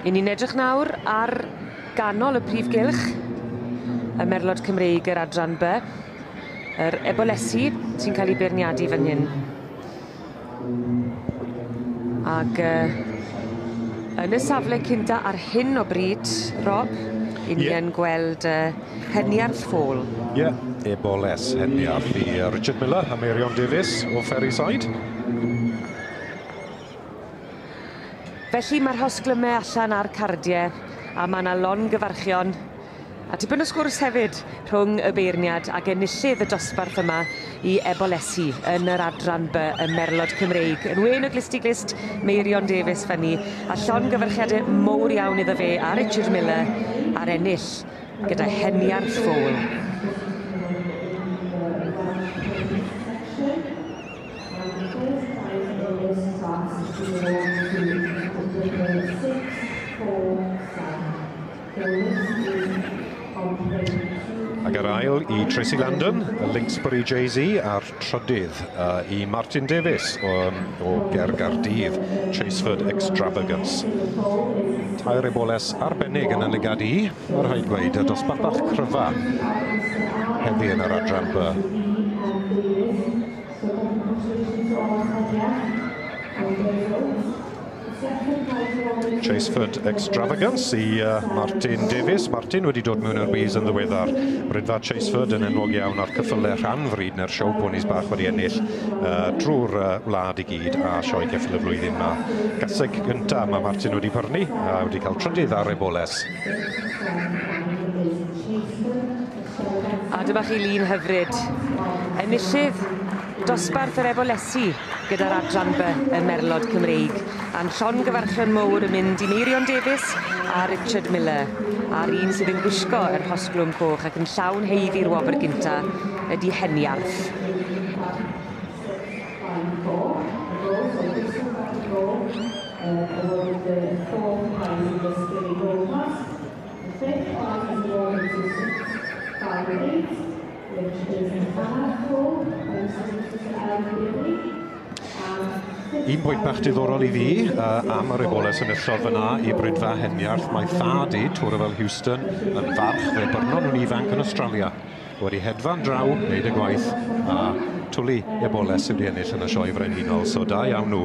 I ni'n edrych nawr ar ganol y prif gylch, y merlod Cymreig yr adran B, yr ebolesi sy'n cael ei beirniadu fan hyn. Ac yn y safle cynta ar hyn o bryd, Rob, i ni yn gweld Heniarth Ffôl. Ie, eboles Heniarth i Richard Miller a Meirion Davies o Ferryside. Felly mae'r hosglymau allan ar cardiau a mae yna longyfarchion a tipyn o sgwrs hefyd rhwng y beirniad ac enillydd y dosbarth yma i ebolesi yn yr adran B, y merlod Cymreig. Yn wen o glist i glist, Meirion Davies fanny, a llongyfarchiadau mowr iawn iddo fe a Richard Miller ar ennill gyda Heniarth Ffôl. Ac ar ail i Tracy Landon, y Lynxbury JZ, a'r trydydd i Martin Davies o Gergardydd, Chaseford Extravagance. Tair eboles arbennig yn y Ligad I, ar rhaid gweud, y dosbarth bach cryfa heddi yn yr adran B. Chaseford Extravagance i Martin Davies. Martin wedi dod mewn ar bys yn ddiweddar. Brydfa Chaseford yn enwog iawn ar cyffyle rhanfryd na'r siow ponis bach wedi ennill drwy'r wlad i gyd a sioe ceffyl y flwyddyn yma. Gaseg gyntaf mae Martin wedi pyrnu a wedi cael trydydd ar eboles. A dyma chi lun hyfryd. Enillydd dosbarth yr ebolesi gyda'r adran B, y merlod Cymreig. A'n llongyfarchion mowr yn mynd i Meirion Davies a Richard Miller. A'r un sydd yn gwisgo yr hosglwm coch ac yn llawn heiddi'r wobr gynta ydi Heniarth. Un pwynt bach diddorol i fi am yr eboles yn yllol fyna i Brydfa Heniarth. Mae thad I, Tŵr fel Houston, yn farch fe byrnon nhw'n ifanc yn Australia. Wedi hedfan draw, wneud y gwaith, a twli eboles sydd wedi ennill yn y sioe frenhinol. So da iawn nhw.